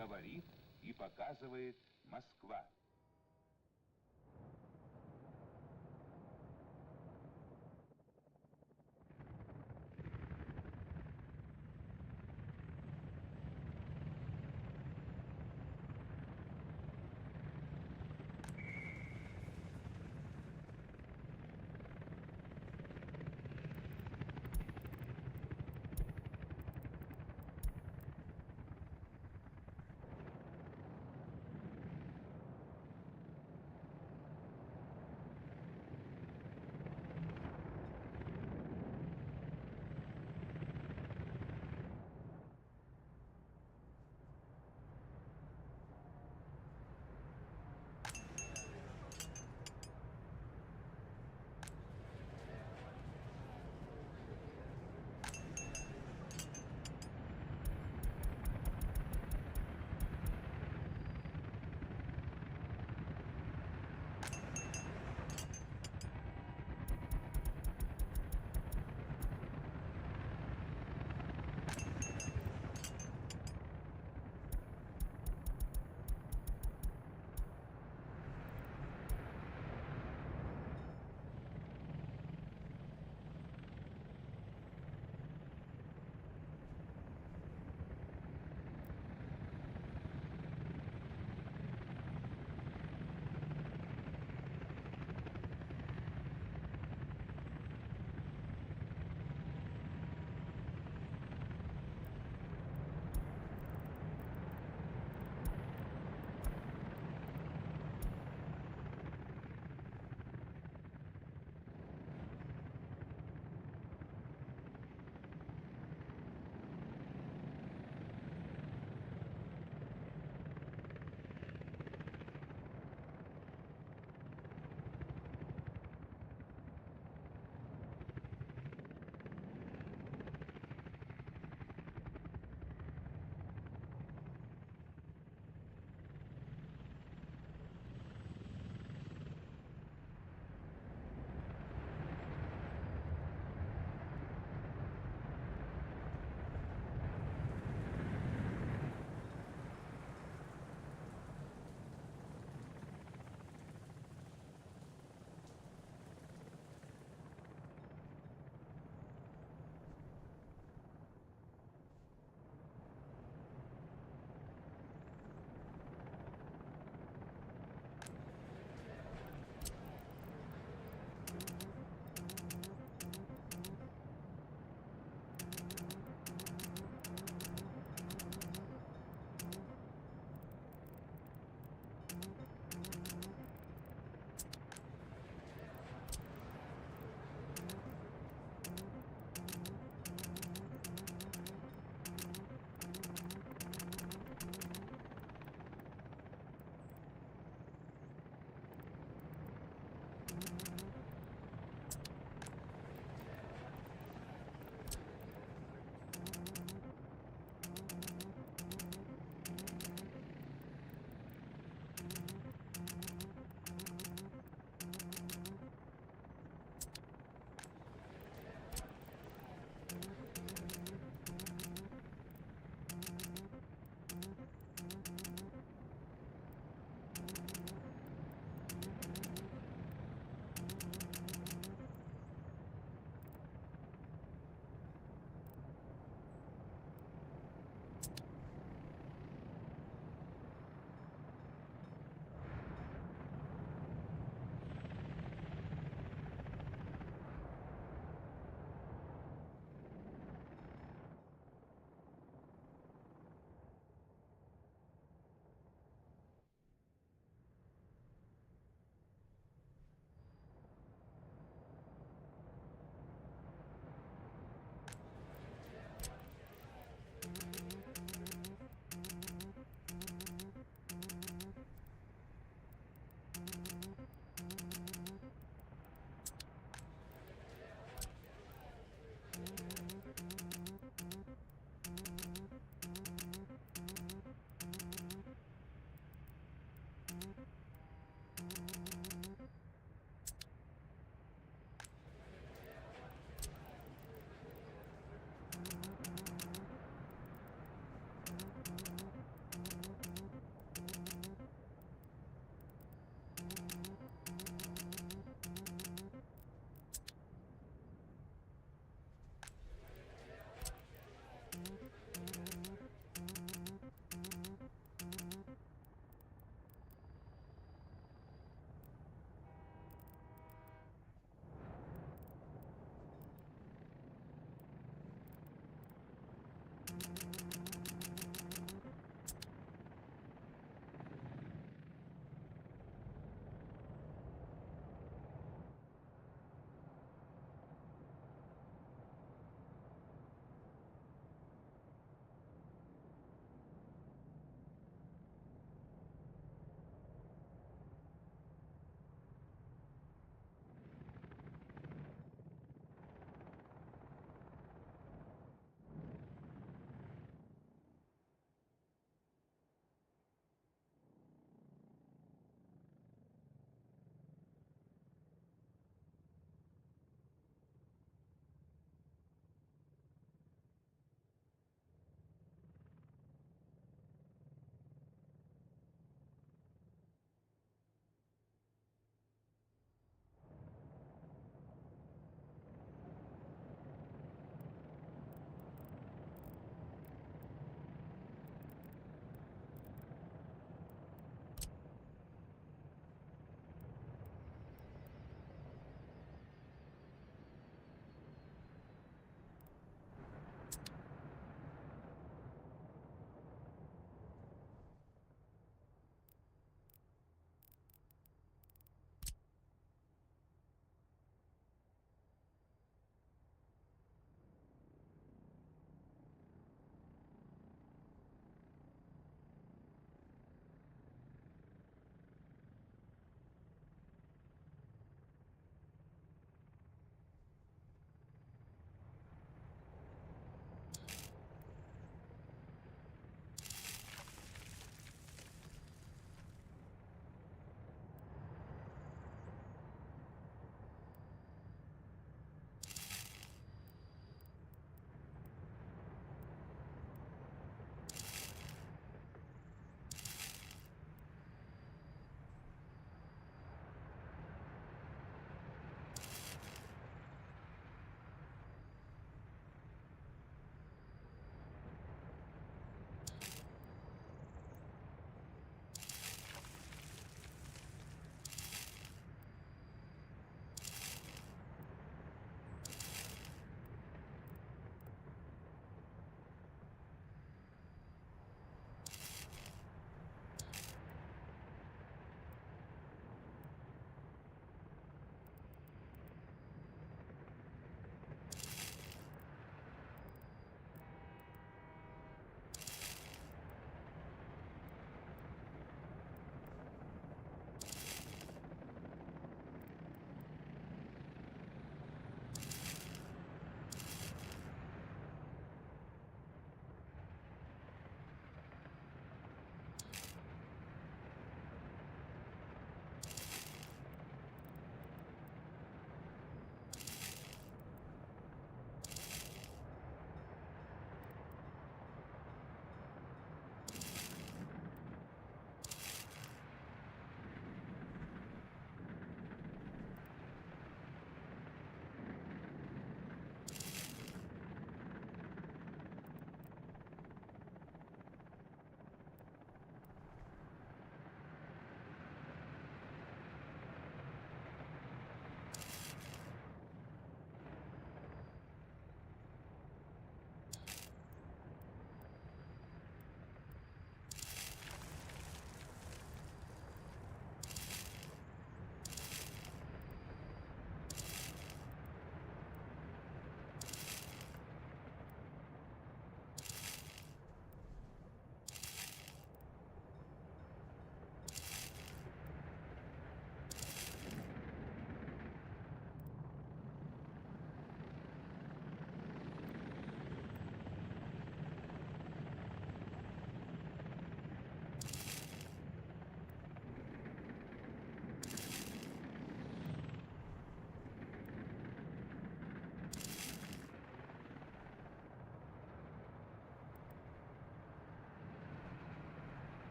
говорит и показывает Москва.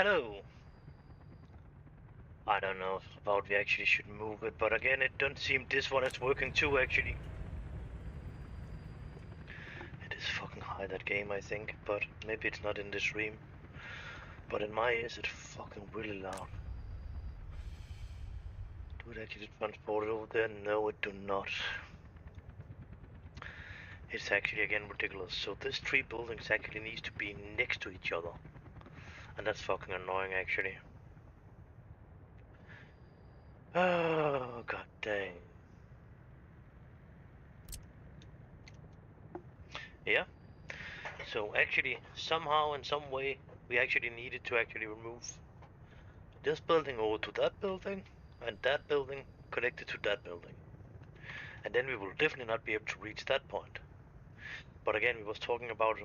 Hello! I don't know about we actually should move it, but again, it don't seem this one is working too, actually. It is fucking high, that game, I think, but maybe it's not in the stream. But in my ears, it's fucking really loud. Do it actually transport it over there? No, it do not. It's actually, again, ridiculous. So this three buildings actually needs to be next to each other. And that's fucking annoying, actually. Oh, god dang. Yeah. So actually, somehow in some way, we actually needed to actually remove this building over to that building, and that building connected to that building. And then we will definitely not be able to reach that point. But again, we was talking about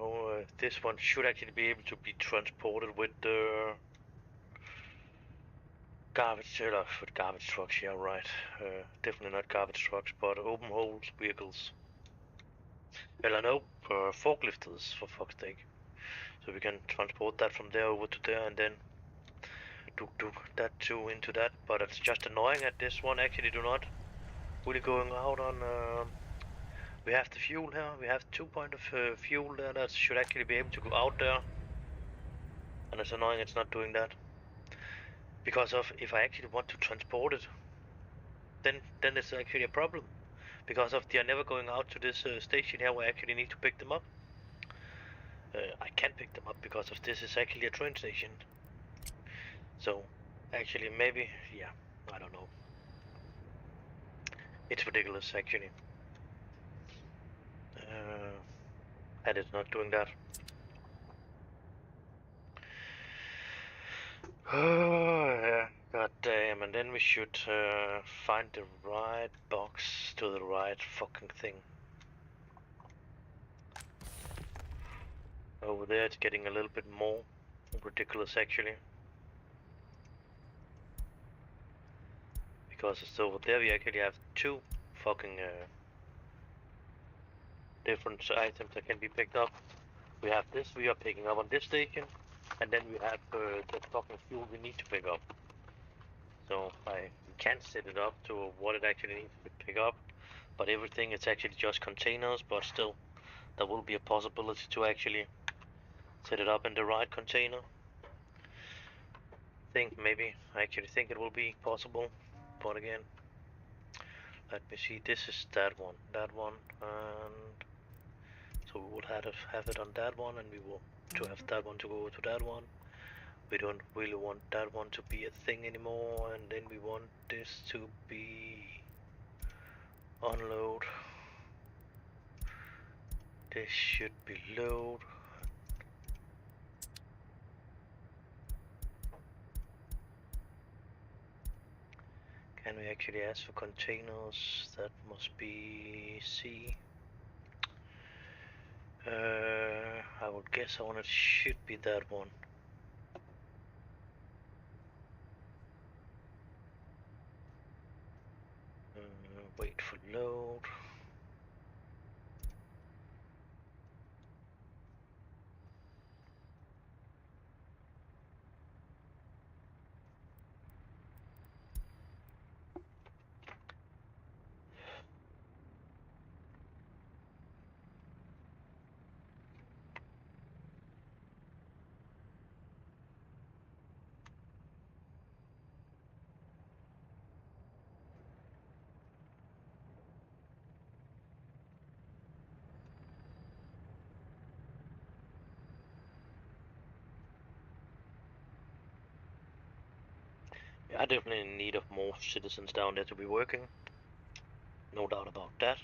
this one should actually be able to be transported with the garbage trucks. Yeah, right. Definitely not garbage trucks, but open holes vehicles. Well, I know forklifters for fuck's sake. So we can transport that from there over to there, and then do that too into that. But it's just annoying that this one actually do not really going out on. We have the fuel here. We have 2 point of fuel there that should actually be able to go out there. And it's annoying it's not doing that. Because of if I actually want to transport it, then it's actually a problem. Because of they are never going out to this station here where I actually need to pick them up. I can't pick them up because of this is actually a train station. So actually maybe yeah, I don't know. It's ridiculous actually. And it's not doing that. Oh, yeah. God damn, and then we should find the right box to the right fucking thing. Over there it's getting a little bit more ridiculous actually. Because it's over there we actually have two fucking different items that can be picked up. We have this we are picking up on this station, and then we have the fucking fuel we need to pick up. So I can't set it up to what it actually needs to pick up, but everything it's actually just containers, but still there will be a possibility to actually set it up in the right container. I actually think it will be possible, but again, let me see, this is that one, and so we will have it on that one, and we will to have that one to go to that one. We don't really want that one to be a thing anymore, and then we want this to be unload. This should be load. Can we actually ask for containers? That must be C. I would guess on it should be that one. Wait for load. Yeah, I definitely in need of more citizens down there to be working. No doubt about that.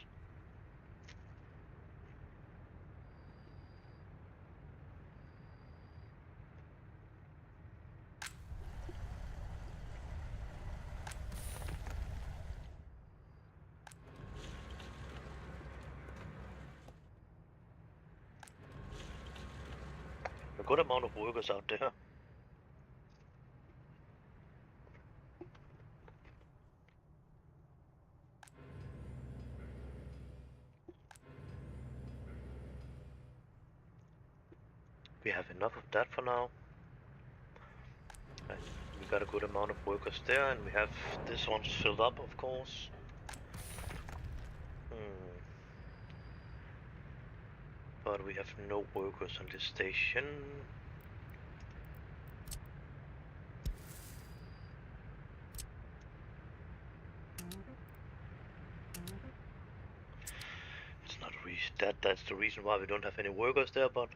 A good amount of workers out there. We have enough of that for now. We got a good amount of workers there, and we have this one's filled up, of course. But we have no workers on this station. It's not a reason that's the reason why we don't have any workers there, but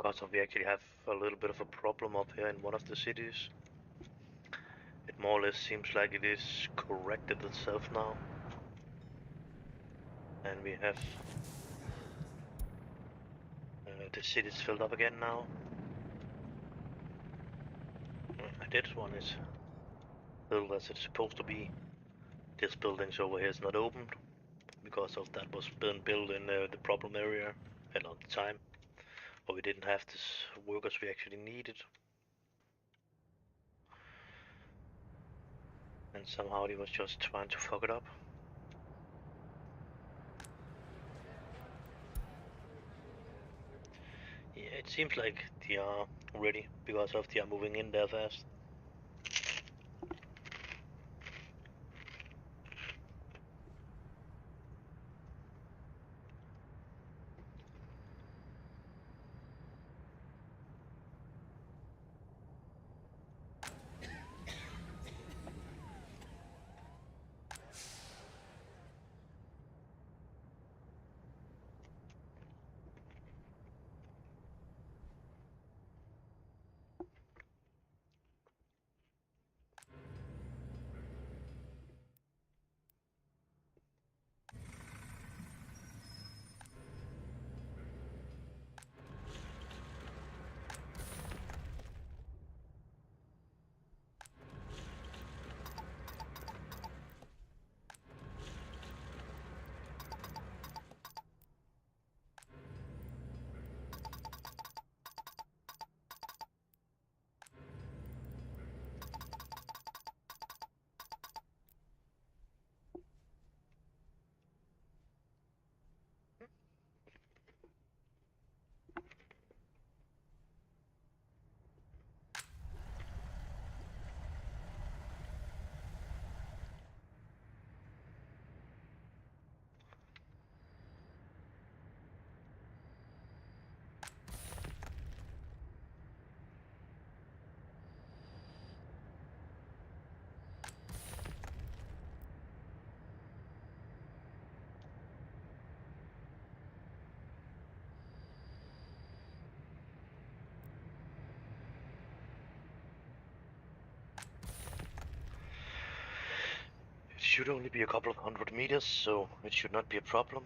because we actually have a little bit of a problem up here in one of the cities. It more or less seems like it is corrected itself now. And we have the city's filled up again now. This one is built as it's supposed to be. This building's over here is not opened because of that was being built in the problem area and at the time. But we didn't have the workers we actually needed. And somehow he was just trying to fuck it up. Yeah, it seems like they are ready because of they are moving in there fast. It should only be a couple of 100 meters, so it should not be a problem.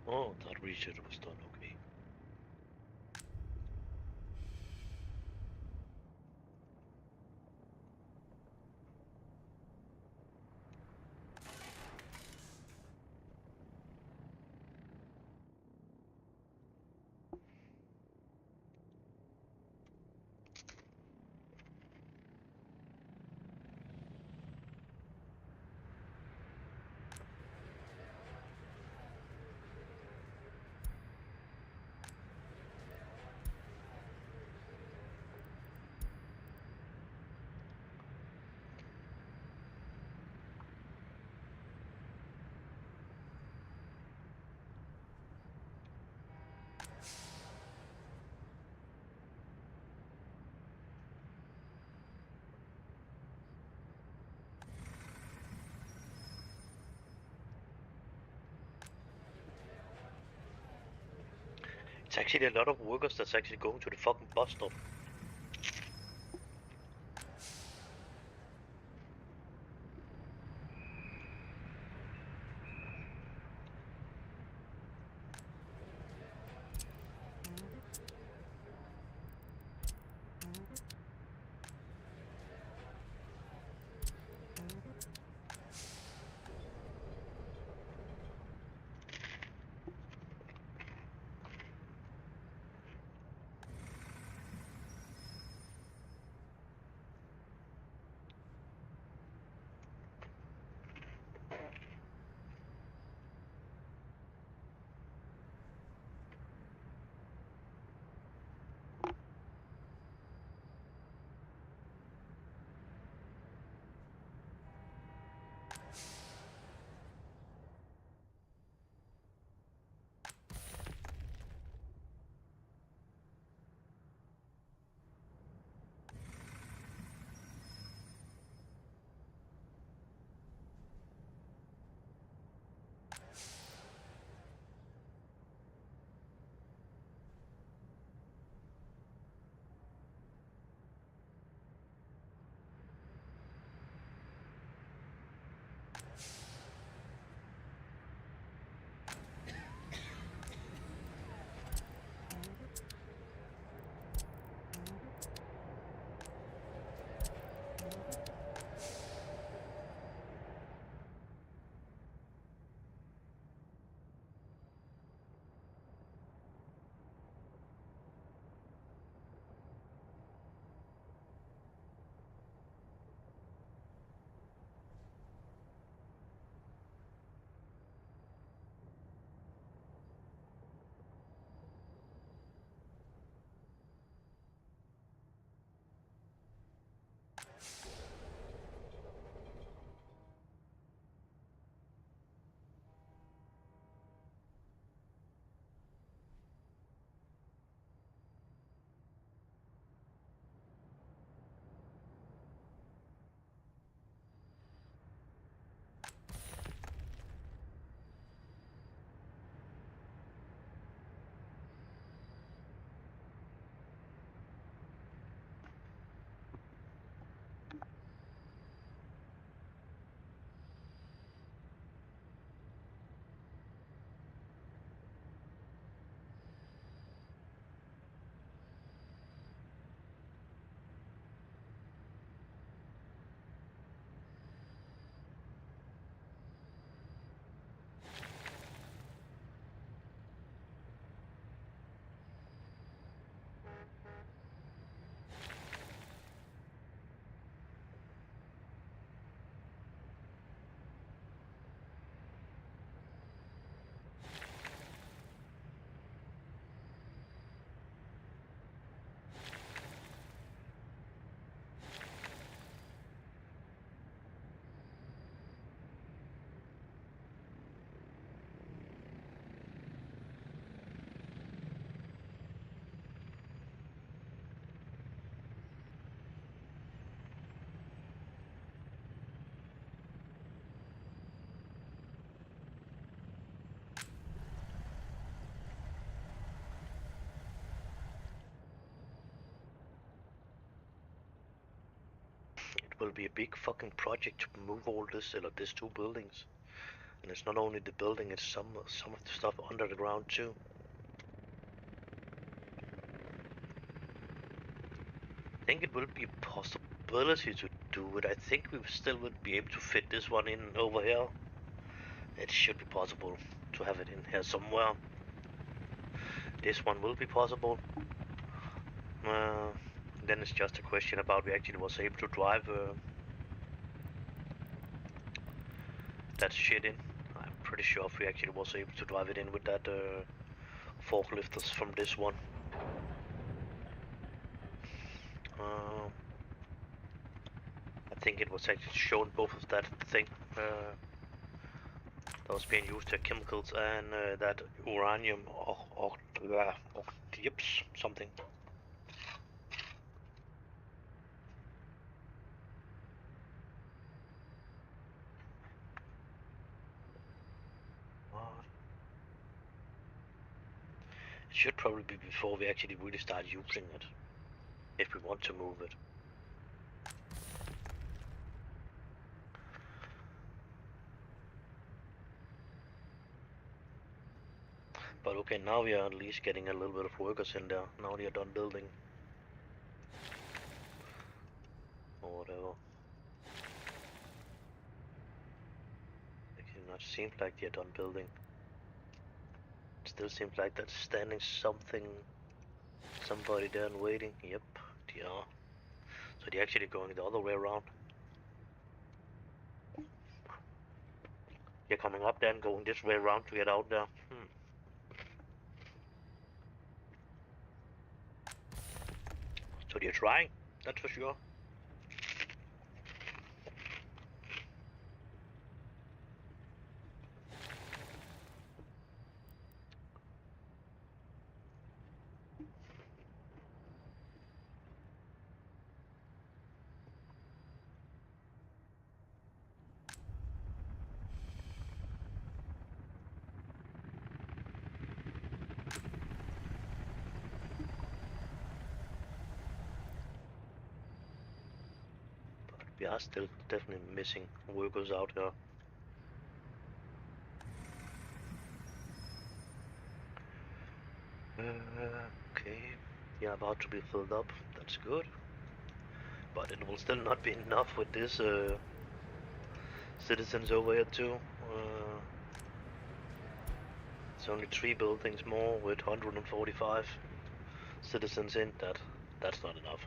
Oh, that reset was done okay. It's actually a lot of workers that's actually going to the fucking bus stop. will be a big fucking project to move all this, these two buildings. And it's not only the building, it's some of the stuff under the ground too. I think it will be a possibility to do it. I think we still would be able to fit this one in over here. It should be possible to have it in here somewhere. This one will be possible. Then it's just a question about we actually was able to drive that shit in. I'm pretty sure if we actually was able to drive it in with that forklifters from this one. I think it was actually shown both of that thing that was being used to chemicals and that uranium or yips something. It should probably be before we actually really start using it, if we want to move it. But okay, now we are at least getting a little bit of workers in there. Now they are done building. Or whatever. It does not seem like they are done building. It still seems like that's standing somebody there and waiting. Yep, they are. So they're actually going the other way around. They're coming up there and going this way around to get out there. So they're trying, that's for sure. We are still definitely missing workers out here. Okay, yeah, about to be filled up. That's good, but it will still not be enough with this citizens over here too. It's only 3 buildings more with 145 citizens in. That's not enough.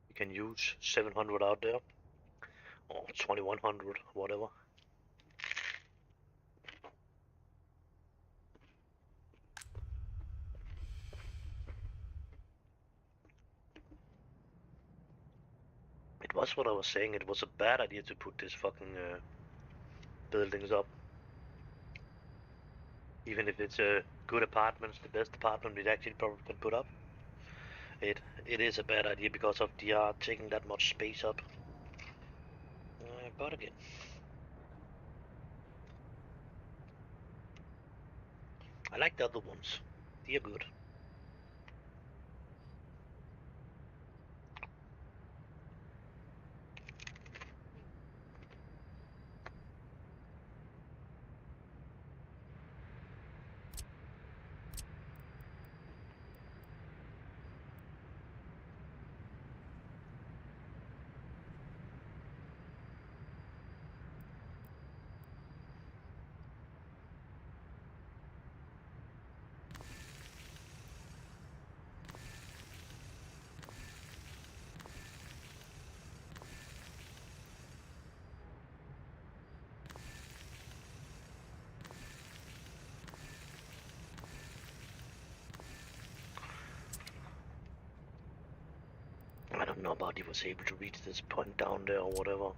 You can use 700 out there, or 2100, whatever. It was what I was saying. It was a bad idea to put this fucking buildings up. Even if it's good apartments, the best apartment we actually probably can put up. It is a bad idea because of the taking that much space up. But again, I like the other ones. They're good. I don't know about he was able to reach this point down there or whatever.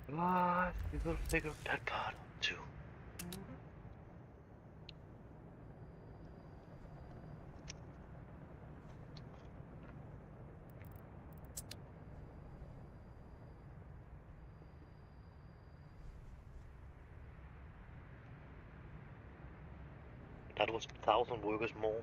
But we will figure that part out too. That was 1,000 workers more.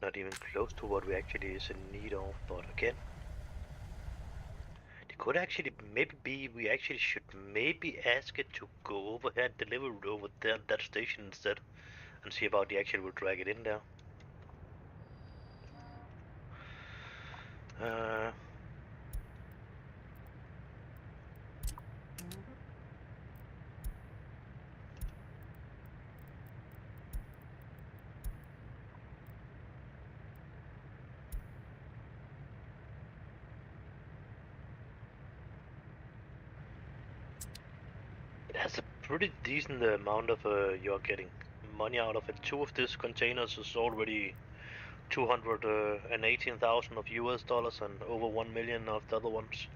Not even close to what we actually is in need of, but again, it could actually maybe be we actually should maybe ask it to go over here and deliver it over there that station instead, and see about the actually will drag it in there. That's a pretty decent amount of you're getting money out of it. Two of these containers is already 218,000 of US dollars and over 1 million of the other ones.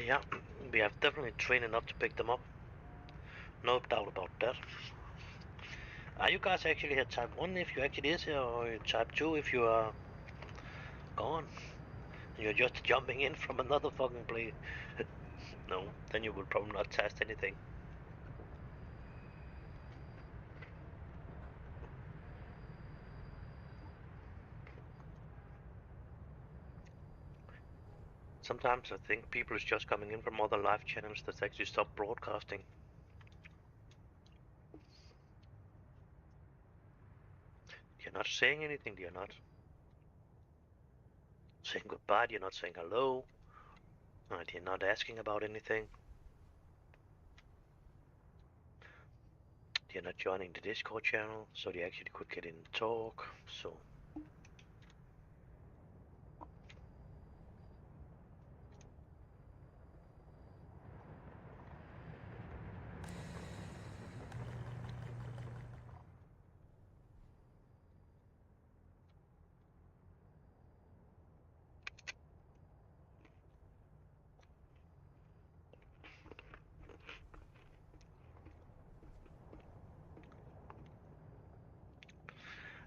Yeah, we have definitely trained enough to pick them up. No doubt about that. Are you guys actually here type 1 if you actually is here, or type 2 if you are gone? You're just jumping in from another fucking place. No, then you will probably not test anything. Sometimes I think people is just coming in from other live channels that actually stop broadcasting. You're not saying anything, you're not saying goodbye, you're not saying hello, you're not asking about anything. You're not joining the Discord channel, so they actually could get in and talk, so...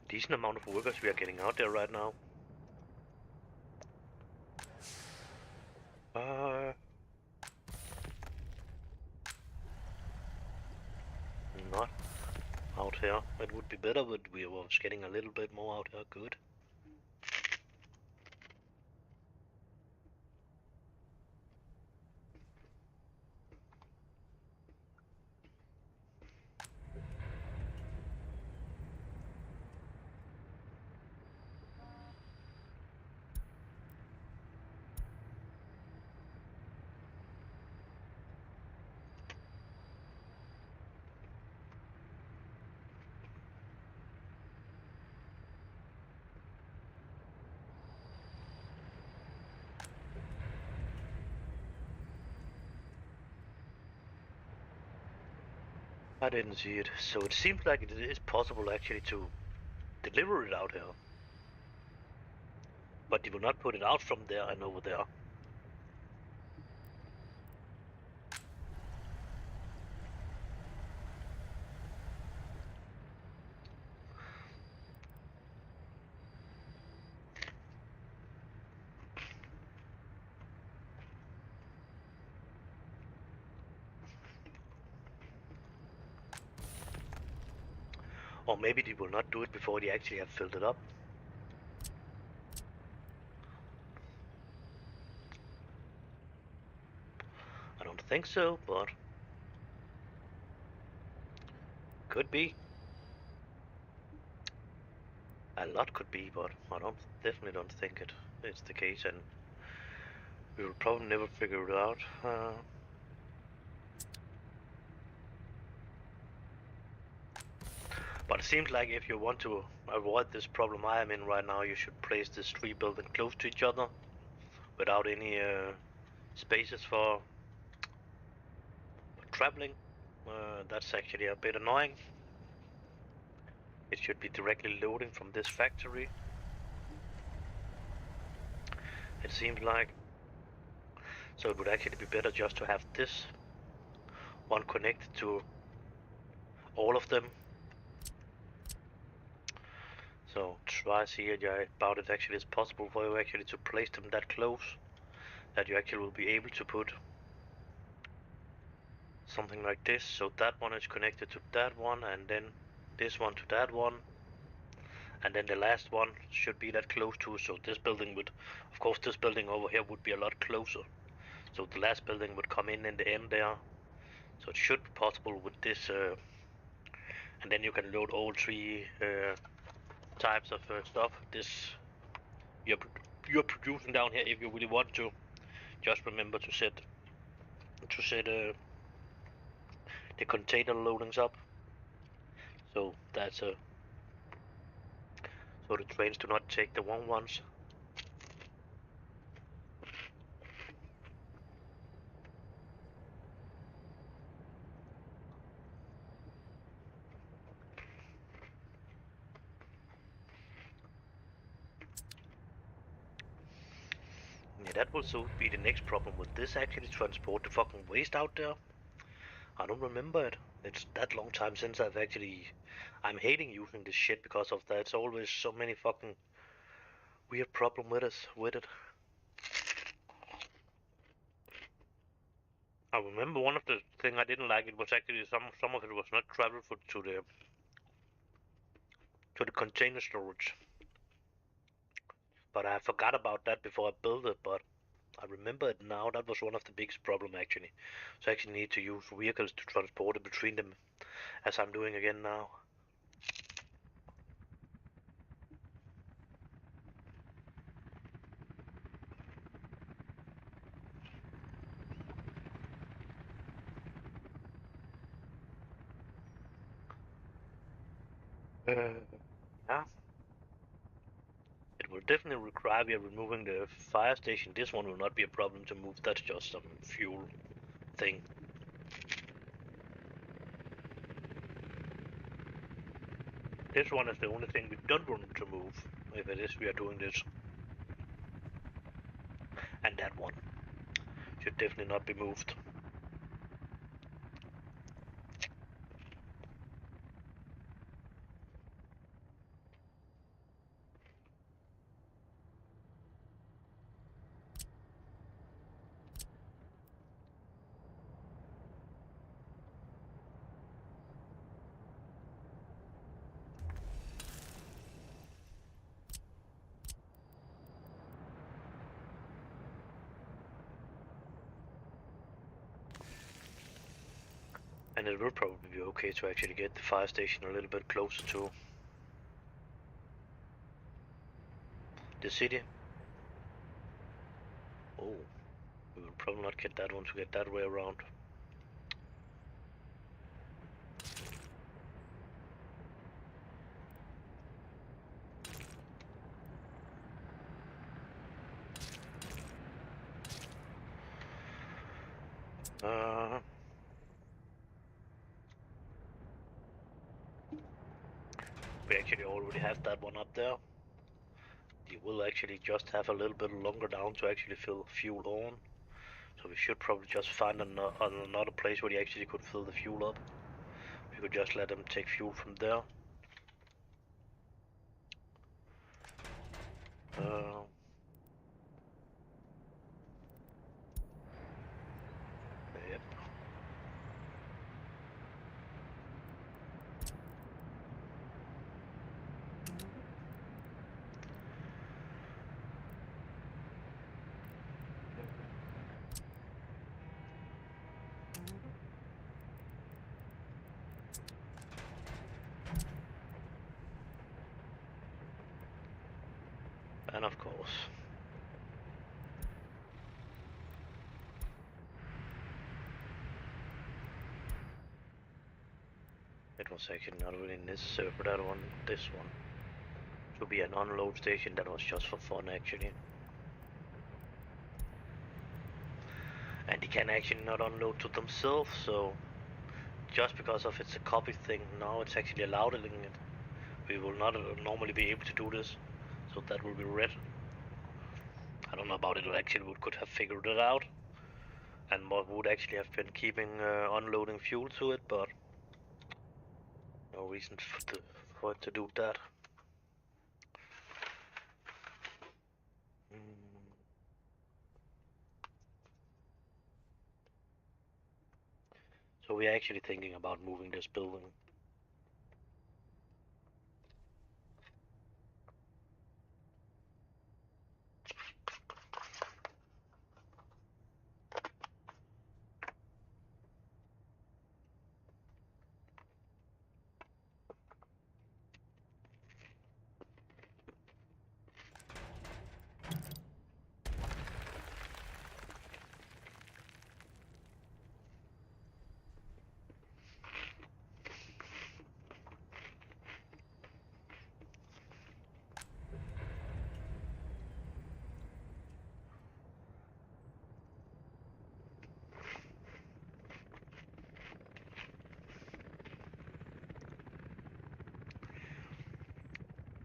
Decent amount of workers we are getting out there right now. Not out here. It would be better, but we was getting a little bit more out here. Good. I didn't see it. So it seems like it is possible actually to deliver it out here. But you will not put it out from there and over there. Or maybe they will not do it before they actually have filled it up. I don't think so, but could be. A lot could be, but I definitely don't think it's the case, and we will probably never figure it out. But it seems like if you want to avoid this problem I am in right now, you should place this three buildings close to each other, without any spaces for traveling. That's actually a bit annoying. It should be directly loading from this factory. It seems like. So it would actually be better just to have this one connected to all of them. So try see about it actually is possible for you actually to place them that close that you actually will be able to put something like this. So that one is connected to that one, and then this one to that one, and then the last one should be that close to. So this building would, of course, this building over here would be a lot closer. So the last building would come in the end there. So it should be possible with this, and then you can load all three types of stuff. This you're producing down here if you really want to. Just remember to set the container loadings up. So that's so the trains do not take the wrong ones. Yeah, that will so be the next problem. Will this actually transport the fucking waste out there? I don't remember it. It's that long time since I'm hating using this shit because of that. It's always so many fucking weird problem with it. I remember one of the thing I didn't like. It was actually some of it was not travel food to the container storage. But I forgot about that before I built it. But I remember it now. That was one of the biggest problem actually. So I actually need to use vehicles to transport it between them, as I'm doing again now. Yeah. It will definitely require we are removing the fire station. This one will not be a problem to move. That's just some fuel thing. This one is the only thing we don't want to move. If it is, we are doing this. And that one should definitely not be moved. And it will probably be okay to actually get the fire station a little bit closer to the city. Oh, we will probably not get that one to get that way around. we actually already have that one up there. You will actually just have a little bit longer down to actually fill fuel on. So we should probably just find another place where you actually could fill the fuel up. We could just let them take fuel from there. Yep. And of course, it was actually not really necessary for that one. This one to be an unload station. That was just for fun, actually. And they can actually not unload to themselves, so just because of it's a copy thing, now it's actually allowed in it. We will not normally be able to do this, so that will be red. I don't know about it. Actually, we could have figured it out, and would actually have been keeping unloading fuel to it, but no reason for it to do that. So we're actually thinking about moving this building.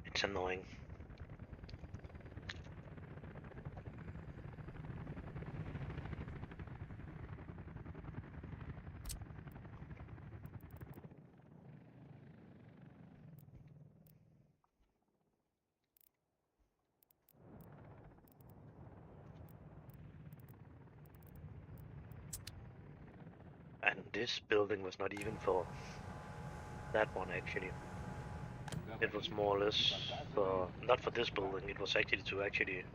It's annoying. And this building was not even for that one, actually. It was more or less for, not for this building, it was actually to actually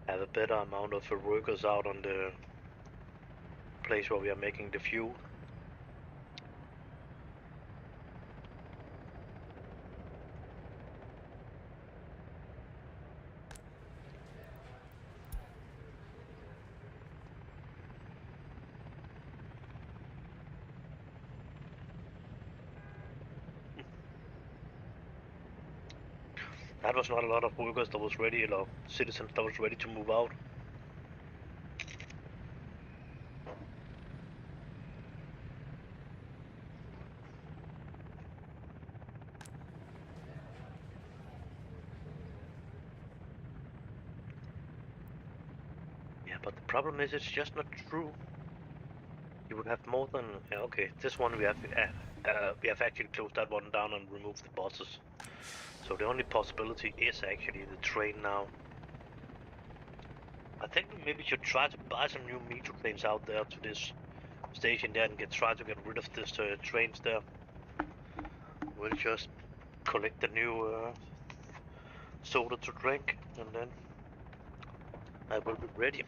have a better amount of workers out on the place where we are making the fuel. That was not a lot of workers that was ready, or citizens that was ready to move out. Yeah, but the problem is it's just not true. You would have more than, yeah, okay, this one we have actually closed that one down and removed the buses. So the only possibility is actually the train now. I think we maybe should try to buy some new metro trains out there to this station there and try to get rid of this trains there. We'll just collect the new soda to drink, and then I will be ready.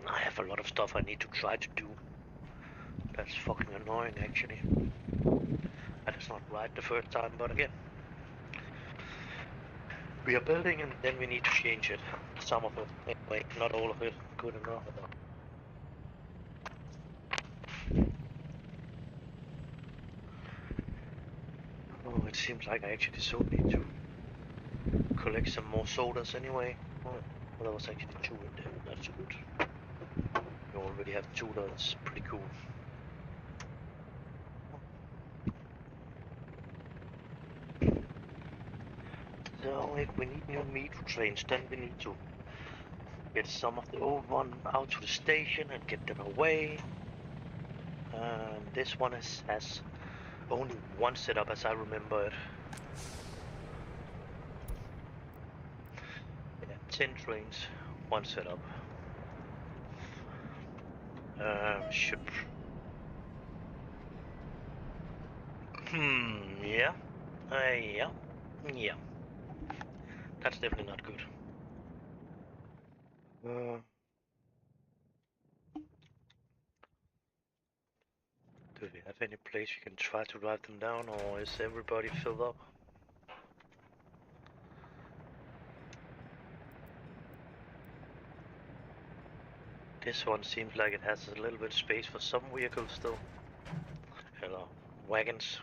I have a lot of stuff I need to try to do. That's fucking annoying, actually. That is not right the first time, but again, we are building and then we need to change it. Some of it, anyway, not all of it. Good enough. Oh, it seems like I actually so need to collect some more sodas anyway. Oh, well, there was actually 2 in there. That's good. You already have 2, that's pretty cool. So if we need new metro trains, then we need to get some of the old one out to the station and get them away. This one has only one setup as I remember it. Yeah, 10 trains, one setup. Should... yeah. Yeah. That's definitely not good. Do we have any place we can try to drive them down, or is everybody filled up? This one seems like it has a little bit of space for some vehicles still. Hello, wagons.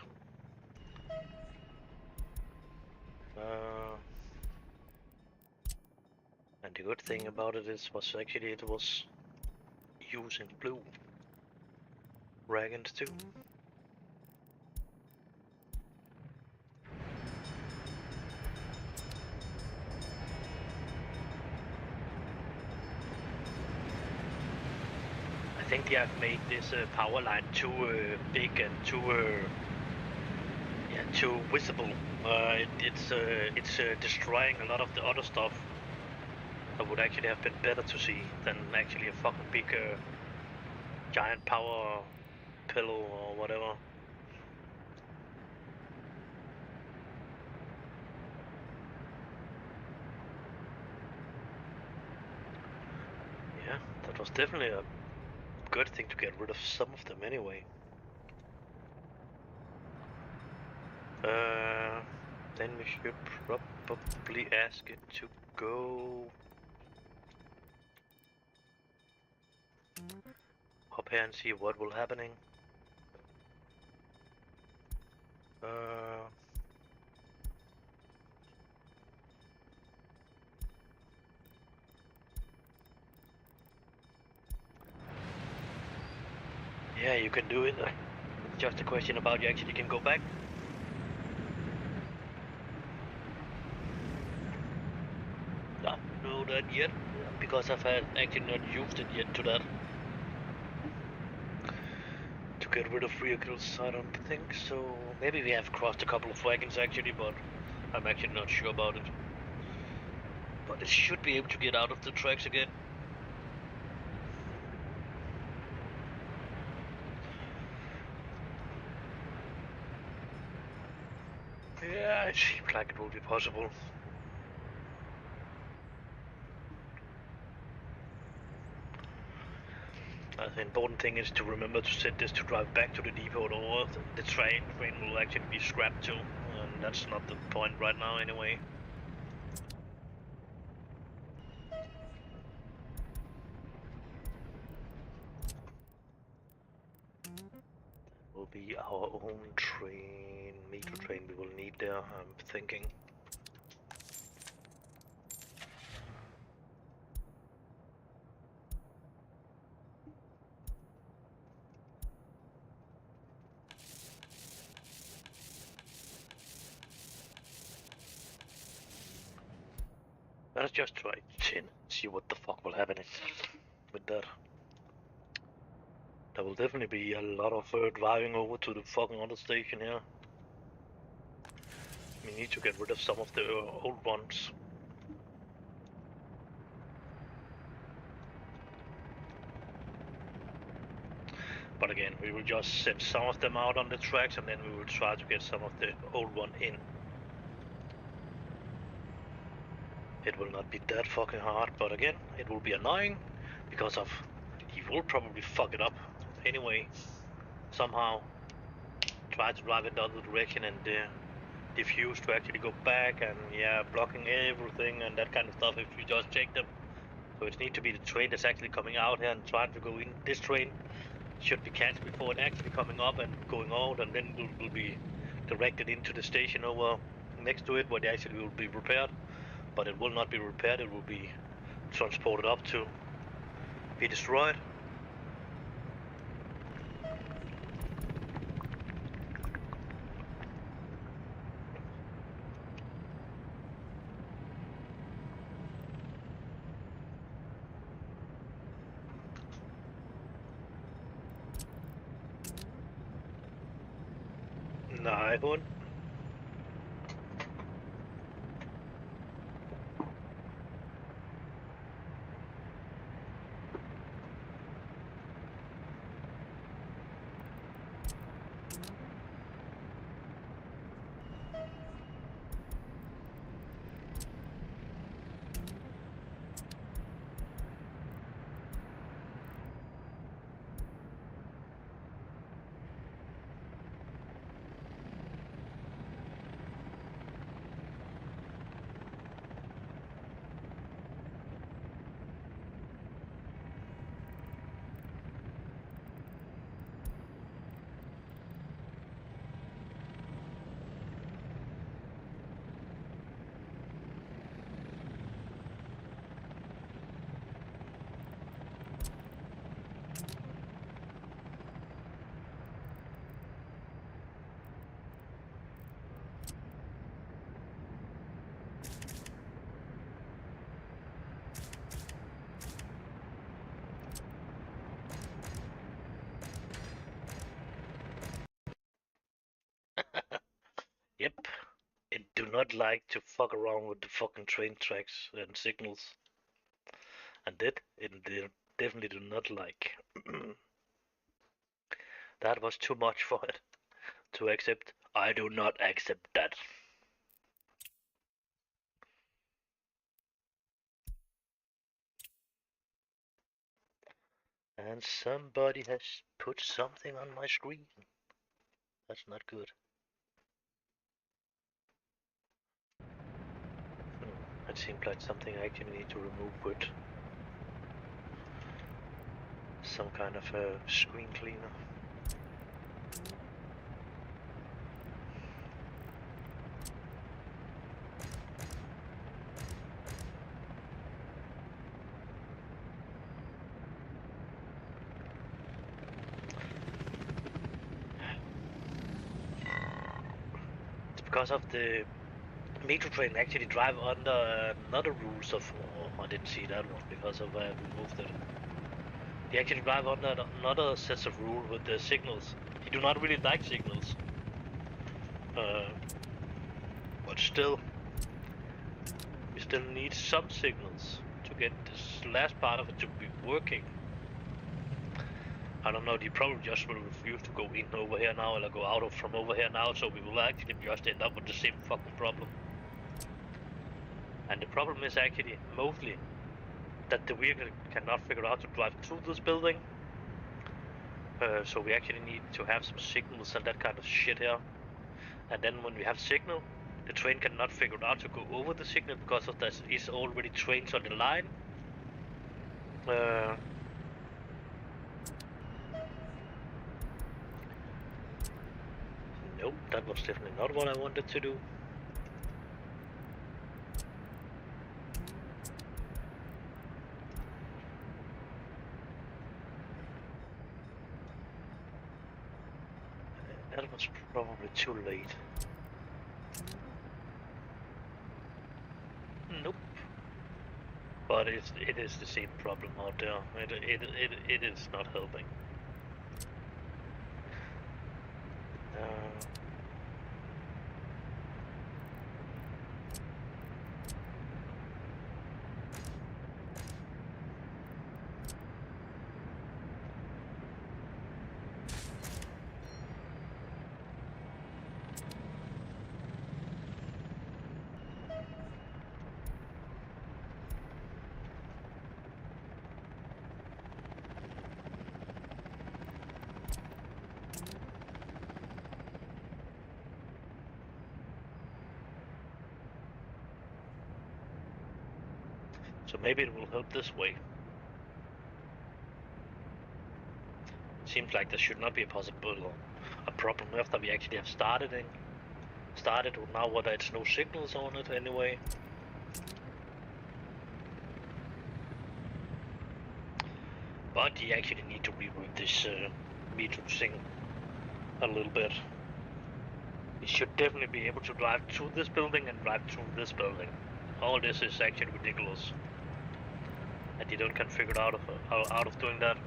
And the good thing about it was actually it was using blue wagons too. I think they have made this power line too big and too visible. It's destroying a lot of the other stuff that would actually have been better to see than actually a fucking big giant power pillow or whatever. Yeah, that was definitely a good thing to get rid of some of them anyway. Then we should probably ask it to go up here and see what will happening. Yeah, you can do it. Just a question about you actually can go back. Not know that yet, because I've actually not used it yet to that. To get rid of vehicles, I don't think so. Maybe we have crossed a couple of wagons actually, but I'm actually not sure about it. But it should be able to get out of the tracks again. Yeah, it seems like it will be possible. The important thing is to remember to set this to drive back to the depot, or the train will actually be scrapped too, and that's not the point right now anyway. That will be our own train, metro train we will need there, I'm thinking. Let's just try 10, see what the fuck will happen with that. There will definitely be a lot of driving over to the fucking other station here. We need to get rid of some of the old ones. But again, we will just send some of them out on the tracks and then we will try to get some of the old one in. It will not be that fucking hard, but again, it will be annoying because of he will probably fuck it up anyway. Somehow try to drive in the other direction and diffuse to actually go back and yeah, blocking everything and that kind of stuff if you just check them. So it needs to be the train that's actually coming out here and trying to go in. This train should be catched before it actually coming up and going out, and then it will be directed into the station over next to it where they actually will be repaired. But it will not be repaired, it will be transported up to be destroyed. Typhoon. Yep. It do not like to fuck around with the fucking train tracks and signals. And it definitely do not like. That was too much for it to accept. I do not accept that. And somebody has put something on my screen. That's not good. That seemed like something I actually need to remove with some kind of a screen cleaner. It's because of the metro train actually drive under another rules of. Oh, I didn't see that one because of where we moved it. They actually drive under another sets of rule with the signals. He do not really like signals. But still, we still need some signals to get this last part of it to be working. I don't know, they probably just will refuse to go in over here now or go out of from over here now, so we will actually just end up with the same fucking problem. And the problem is actually mostly that the vehicle cannot figure out to drive through this building. So we actually need to have some signals and that kind of shit here. And then when we have signal, the train cannot figure out to go over the signal because of that is already trains on the line. Nope, that was definitely not what I wanted to do. That was probably too late. Nope. But it is the same problem out there. It is not helping. So maybe it will help this way. Seems like there should not be a problem after we actually have started now whether it's no signals on it anyway. But you actually need to rework this metro thing a little bit. You should definitely be able to drive through this building and drive through this building. All this is actually ridiculous. And you don't can figure it out of doing that.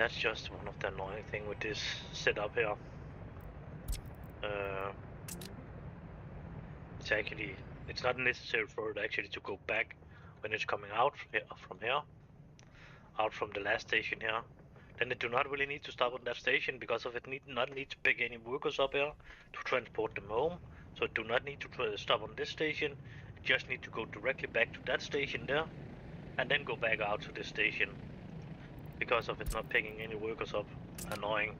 That's just one of the annoying thing with this setup here. It's not necessary for it actually to go back when it's coming out from here, out from the last station here. Then it do not really need to stop on that station because of it not need to pick any workers up here to transport them home. So it do not need to stop on this station. It just need to go directly back to that station there, and then go back out to this station because of it not picking any workers up. Annoying.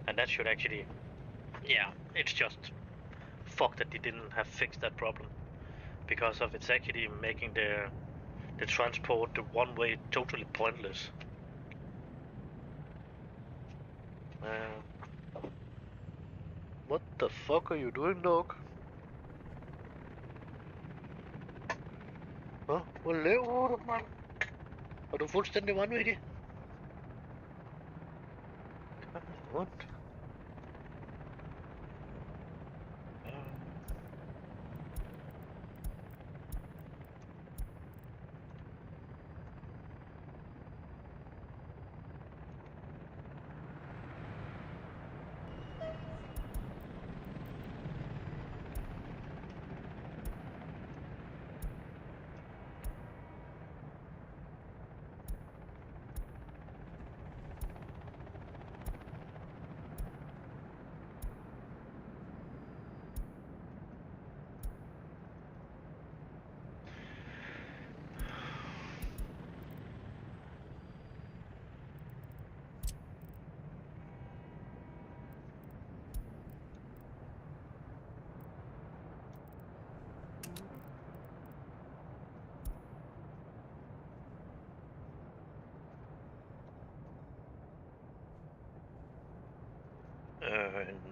And that should actually, yeah, it's just fuck that they didn't have fixed that problem, because of it's actually making the transport the one way totally pointless. What the fuck are you doing, dog? Hvad laver du, mand? Er du fuldstændig vanvittig? What?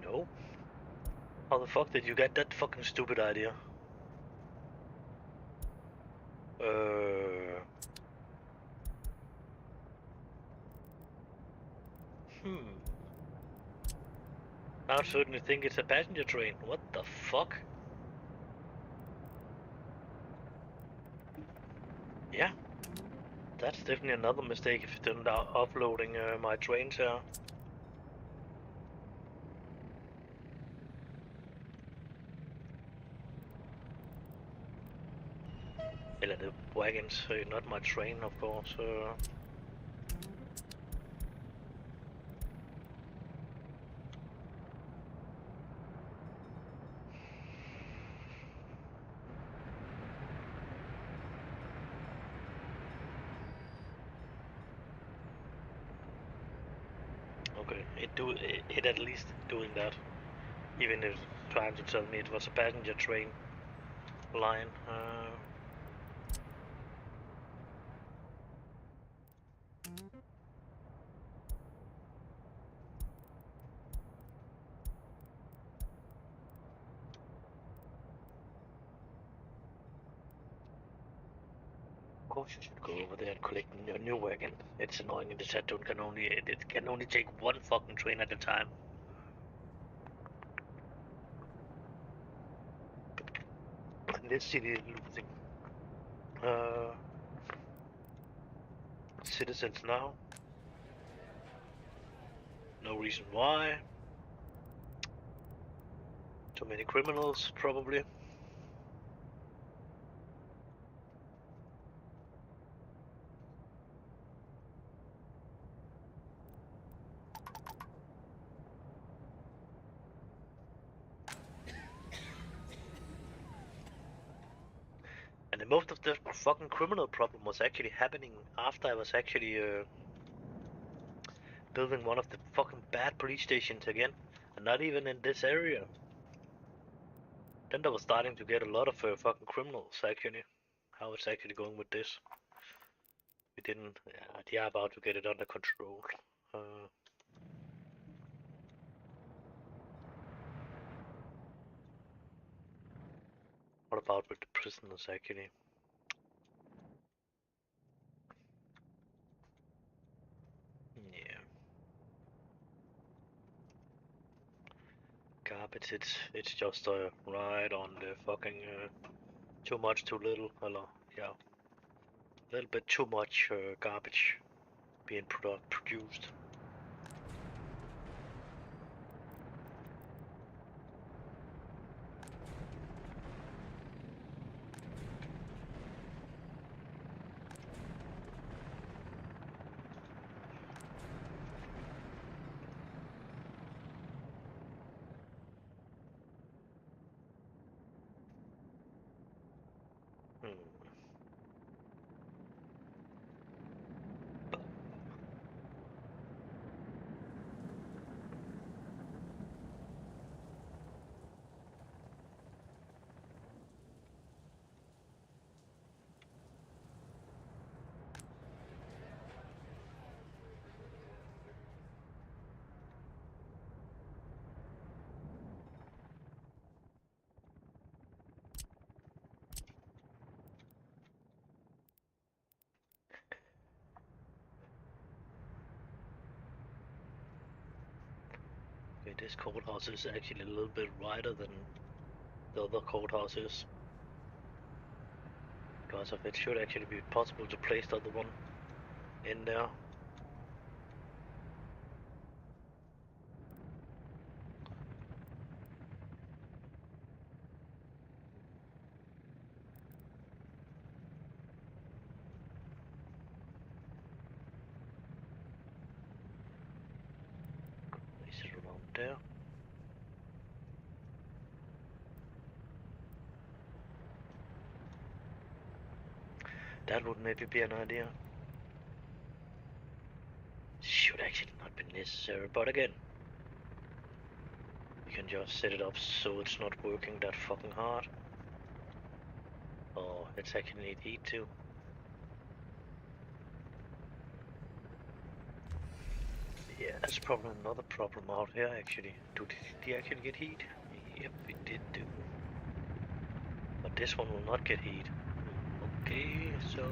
No. How the fuck did you get that fucking stupid idea? I certainly think it's a passenger train. What the fuck? Yeah. That's definitely another mistake if you didn't uploading my trains here. Eller the wagons, not my train, of course. Okay, it at least doing that, even if trying to tell me it was a passenger train line. Of course you should go over there and collect your new wagon. It's annoying in the Saturn it can only take one fucking train at a time. And this city is losing citizens now. No reason why. Too many criminals, probably. And most of the fucking criminal problem was actually happening after I was actually building one of the fucking bad police stations again, and not even in this area. Then I was starting to get a lot of fucking criminals actually. How it's actually going with this? We didn't. They are about to get it under control. What about with the prisoners actually? Yeah. Garbage. It's just right on the fucking too much, too little. Hello. Yeah. A little bit too much garbage being produced. Okay, this courthouse is actually a little bit wider than the other courthouses. Because of it should actually be possible to place the other one in there. Place it around there. That would maybe be an idea. Should actually not be necessary, but again, you can just set it up so it's not working that fucking hard. Oh, it's actually need heat too. Yeah, that's probably another problem out here actually. Did he actually get heat? Yep, it did do. But this one will not get heat. Okay, so...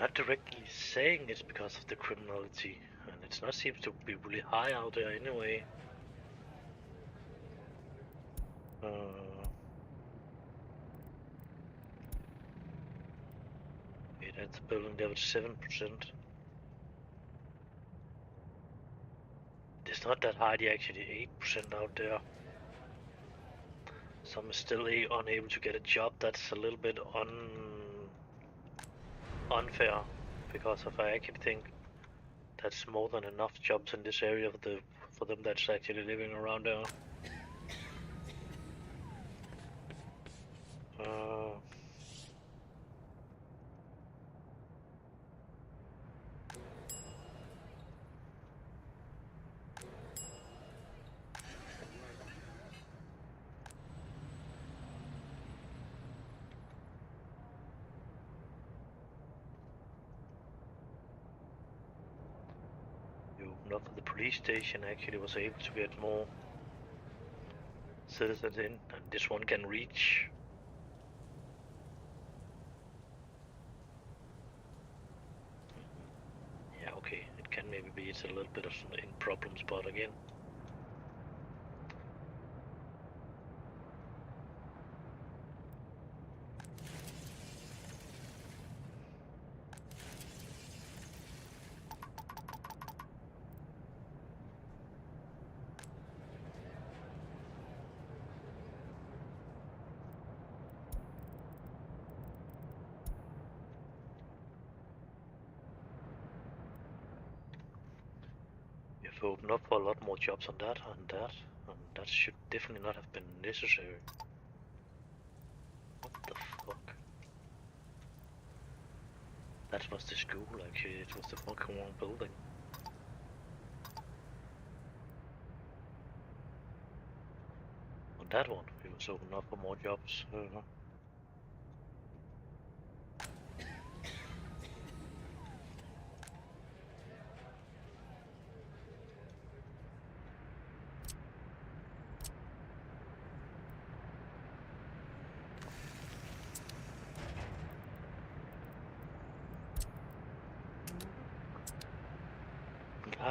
Not directly saying it's because of the criminality, and it's not seems to be really high out there anyway. Okay, that's building level 7%. It's not that high, actually 8% out there. Some is still unable to get a job. That's a little bit unfair, because of I actually think that's more than enough jobs in this area for them that's actually living around there. Not for the police station actually was able to get more citizens in, and this one can reach. Yeah, okay, it can maybe be it's a little bit of in problems, but again. We've opened up for a lot more jobs on that and that should definitely not have been necessary. What the fuck? That was the school actually, it was the fucking wrong building. that one. We was open up for more jobs.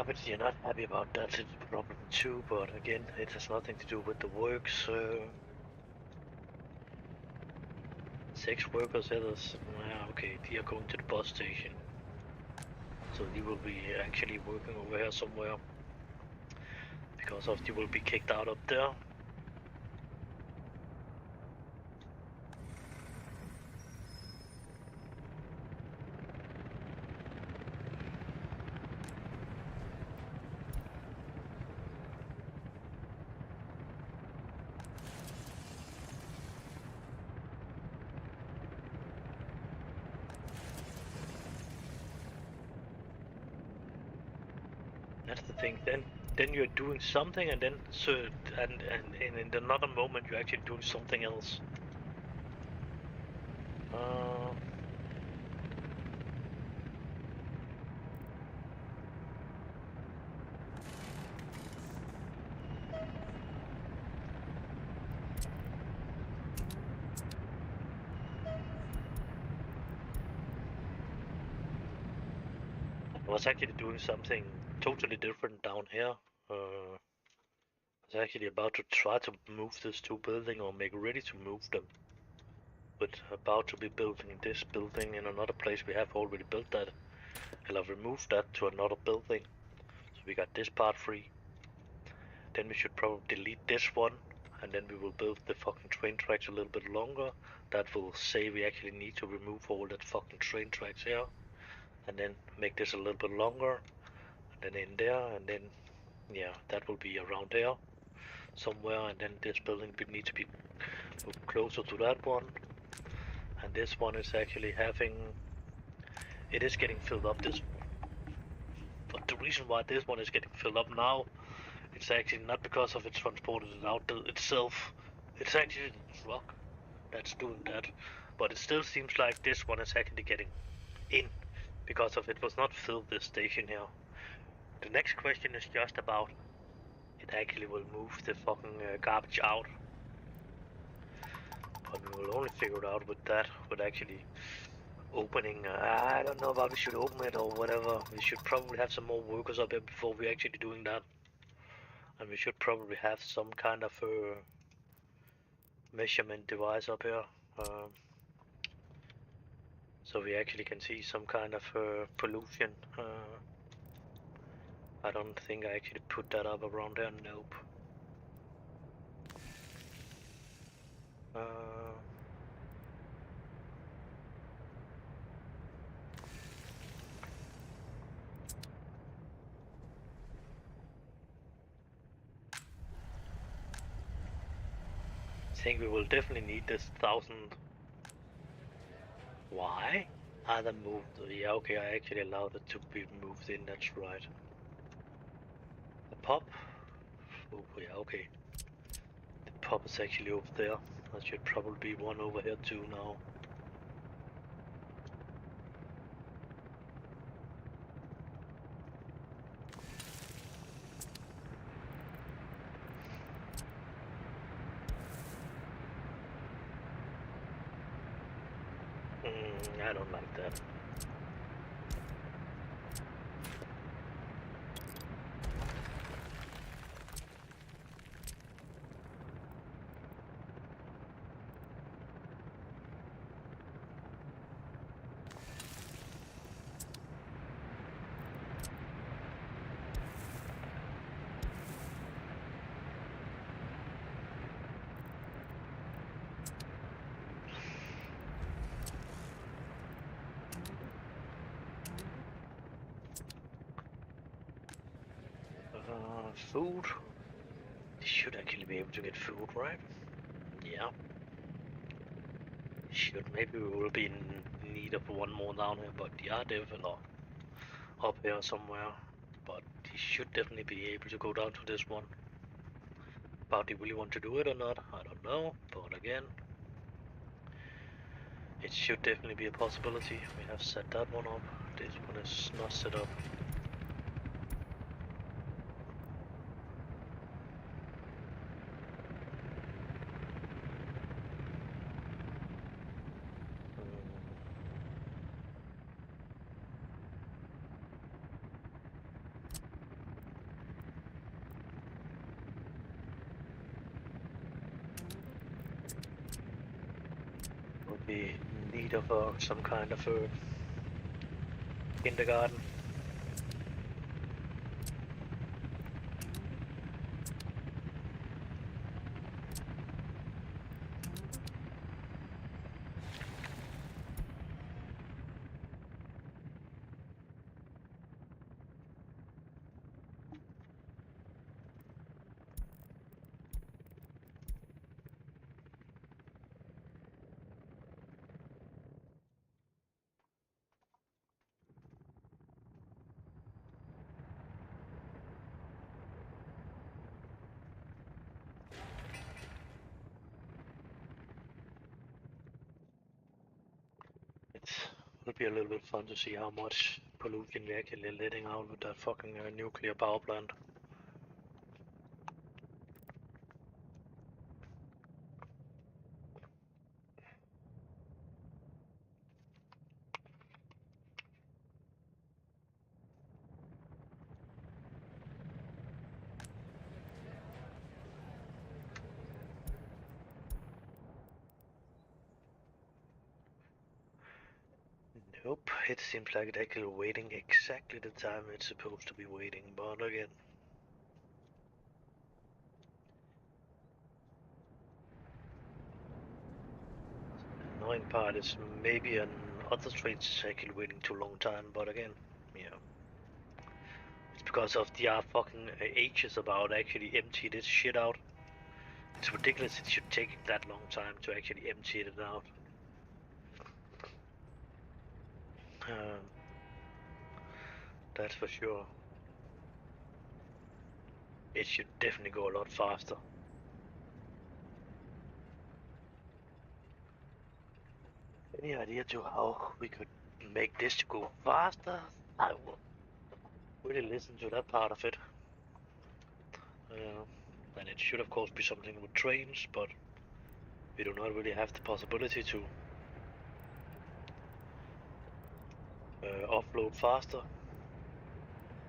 But you're not happy about that, it's a problem too, but again, it has nothing to do with the works. 6 workers others. Okay, they are going to the bus station. So they will be actually working over here somewhere. Because of they will be kicked out up there. That's the thing. Then you're doing something, and then and in another moment you're actually doing something else. I was actually doing something totally different down here. I was actually about to try to move this 2 building or make ready to move them. But about to be building this building in another place. We have already built that. And I've removed that to another building. So we got this part free. Then we should probably delete this one. And then we will build the fucking train tracks a little bit longer. That will say we actually need to remove all that fucking train tracks here. And then make this a little bit longer. And then in there. And then, yeah, that will be around there somewhere. And then this building would need to be closer to that one. And this one is actually having... It is getting filled up, this one. But the reason why this one is getting filled up now, it's actually not because of it's transported out itself. It's actually the truck that's doing that. But it still seems like this one is actually getting in because of it was not filled, this station here. The next question is just about it actually will move the fucking garbage out. But we will only figure it out with that, with actually opening. I don't know if we should open it or whatever. We should probably have some more workers up here before we're actually doing that. And we should probably have some kind of measurement device up here. So we actually can see some kind of pollution. I don't think I actually put that up around there. Nope. I think we will definitely need this 1,000. Why? Other moved. Yeah, okay, I actually allowed it to be moved in, that's right. The pub? Oh, yeah, okay. The pub is actually over there. There should probably be one over here too now. I don't like that. Food. You should actually be able to get food, right? Yeah. Should. Maybe we will be in need of one more down here, but yeah, definitely up here somewhere. But he should definitely be able to go down to this one. About do you really want to do it or not, I don't know, but again, it should definitely be a possibility. We have set that one up. This one is not set up. Would be in need of some kind of a kindergarten. It'll be a little bit fun to see how much pollution we're actually letting out with that fucking nuclear power plant. Nope, it seems like it's actually waiting exactly the time it's supposed to be waiting, but again. The annoying part is maybe on other trains it's actually waiting too long time, but again, yeah. It's because of the fucking ages about actually empty this shit out. It's ridiculous it should take that long time to actually empty it out. That's for sure. It should definitely go a lot faster. Any idea to how we could make this to go faster? I will really listen to that part of it. And it should of course be something with trains, but we do not really have the possibility to offload faster.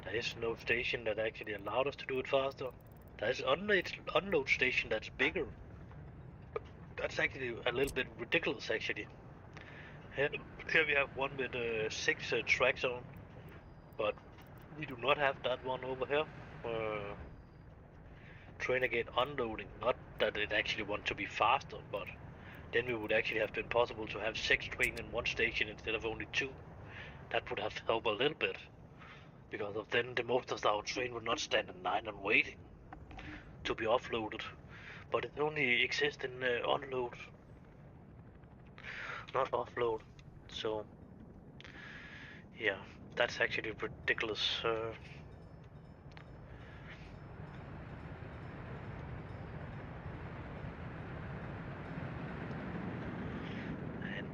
There is no station that actually allowed us to do it faster. There is an unload station that's bigger. That's actually a little bit ridiculous actually. Here we have one with 6 tracks on, but we do not have that one over here. Train again unloading, not that it actually want to be faster, but then we would actually have been possible to have 6 trains in one station instead of only 2. That would have helped a little bit, because of then the most of our train would not stand in line and waiting to be offloaded. But it only exists in unload, not offload. So yeah, that's actually ridiculous. And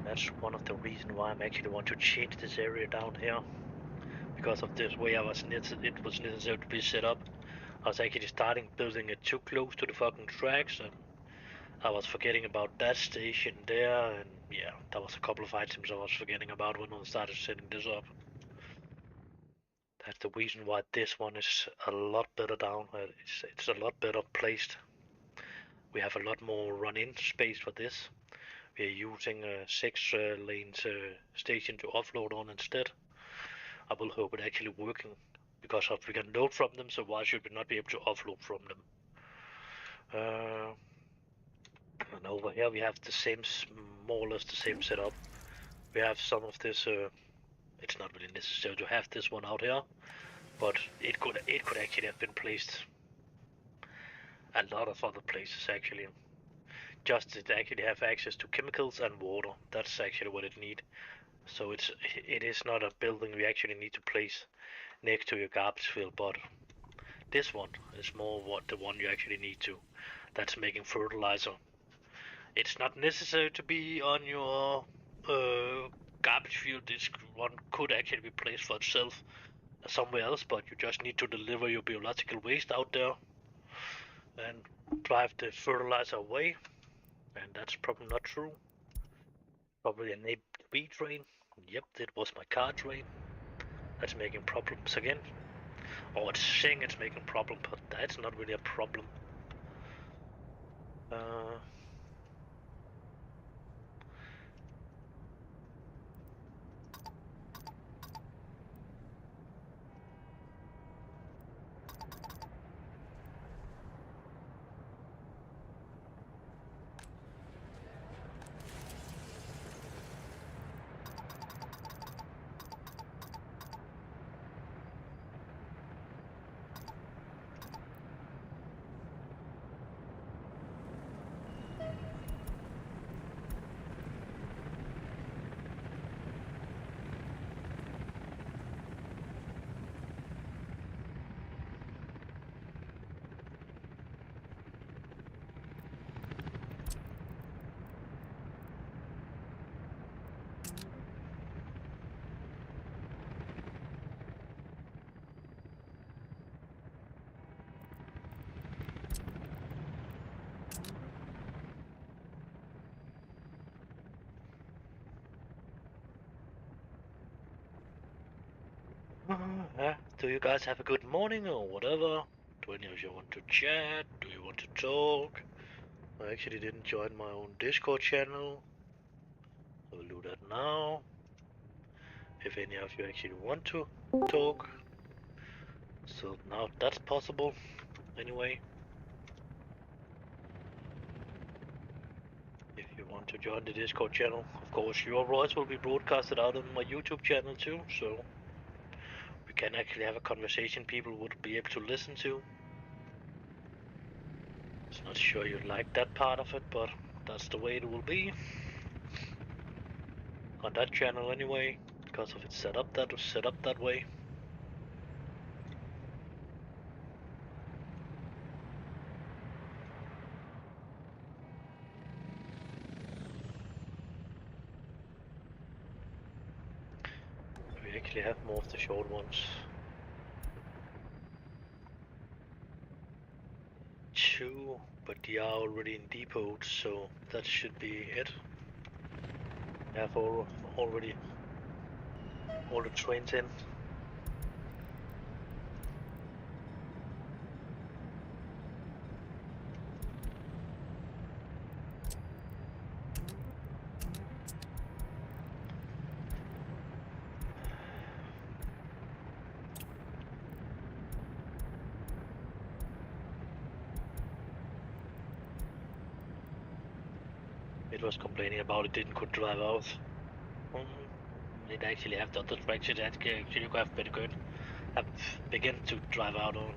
that's one of the reasons why I'm actually want to change this area down here, because of this way it was necessary to be set up. I was actually starting building it too close to the fucking tracks, and I was forgetting about that station there, and yeah, that was a couple of items I was forgetting about when I started setting this up. That's the reason why this one is a lot better down. It's a lot better placed. We have a lot more run-in space for this. We are using a 6 lanes station to offload on instead. I will hope it actually working, because if we can load from them, so why should we not be able to offload from them? And over here we have the same, more or less the same setup. We have some of this. It's not really necessary to have this one out here, but it could actually have been placed a lot of other places actually. Just to actually have access to chemicals and water. That's actually what it needs. So it is not a building we actually need to place next to your garbage field, but this one is more what the one you actually need to. That's making fertilizer. It's not necessary to be on your garbage field. This one could actually be placed for itself somewhere else, but you just need to deliver your biological waste out there and drive the fertilizer away. And that's probably not true. Probably an A-B train. Yep, that was my car train. That's making problems again. Or it's saying it's making problems, but that's not really a problem. Do you guys have a good morning or whatever? Do any of you want to chat? Do you want to talk? I actually didn't join my own Discord channel. I will do that now. If any of you actually want to talk. So now that's possible. Anyway. If you want to join the Discord channel, of course your voice will be broadcasted out on my YouTube channel too, so we can actually have a conversation people would be able to listen to. Just not sure you like that part of it, but that's the way it will be. On that channel anyway, because of it's set up that way. We actually have more of the short ones. 2, but they are already in depot, so that should be it. I have already all the trains in. It was complaining about it didn't could drive out. It actually have the other tracks that actually could have been good. Have begin to drive out on.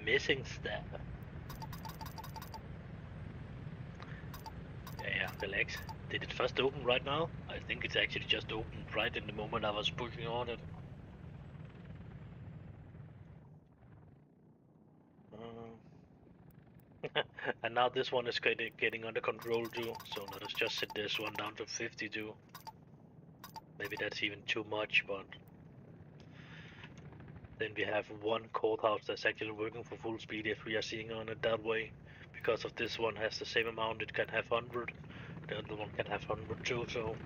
Missing stuff. Yeah, relax. Did it first open right now? I think it's actually just opened right in the moment I was pushing on it. And now this one is getting under control too, so let us just set this one down to 52. Maybe that's even too much, but then we have one courthouse that's actually working for full speed if we are seeing on it that way. Because of this one has the same amount, it can have 100. The other one can have 100 too, so...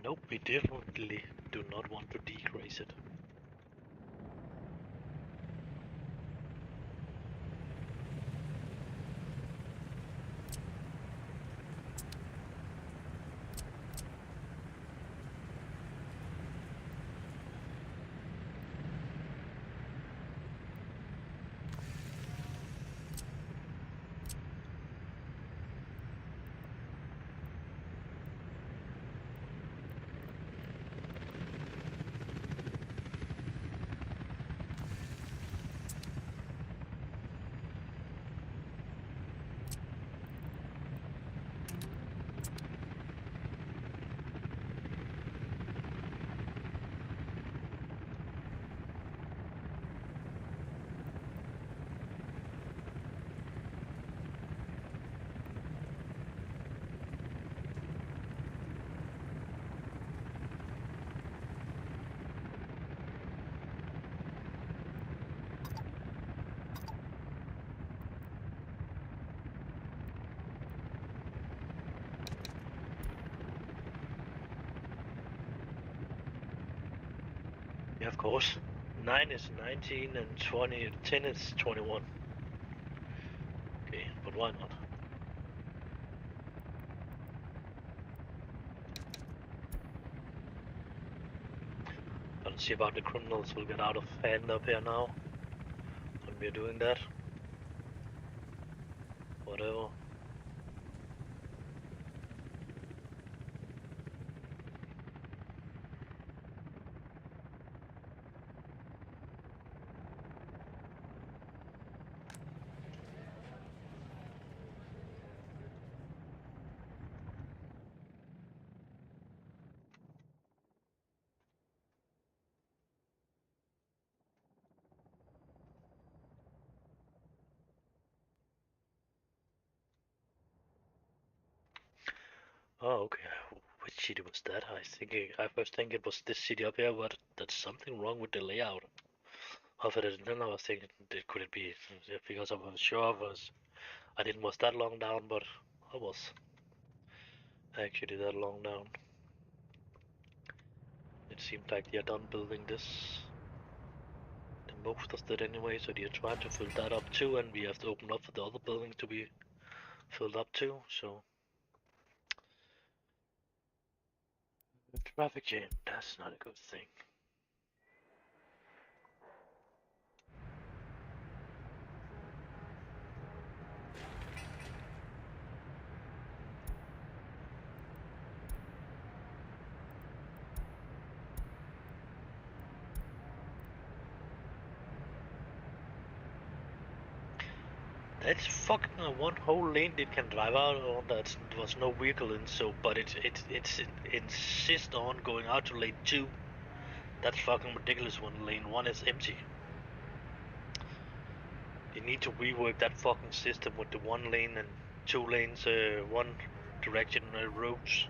Nope, we definitely do not want to decrease it. Yeah, of course. 9 is 19 and 20, 10 is 21. Okay, but why not? Let's see about the criminals will get out of hand up here now. When we're doing that. Whatever. Oh, okay. Which city was that? I first think it was this city up here, but there's something wrong with the layout of it. And then I was thinking, could it be because I was sure I didn't was that long down, but I was actually that long down. It seemed like they're done building this. The most of it anyway, so they're trying to fill that up too, and we have to open up for the other building to be filled up too, so. Traffic jam, that's not a good thing. That's fucking one whole lane they can drive out on that there was no vehicle in, so but it insists on going out to lane 2. That's fucking ridiculous when lane 1 is empty. They need to rework that fucking system with the 1 lane and 2 lanes, 1 direction roads.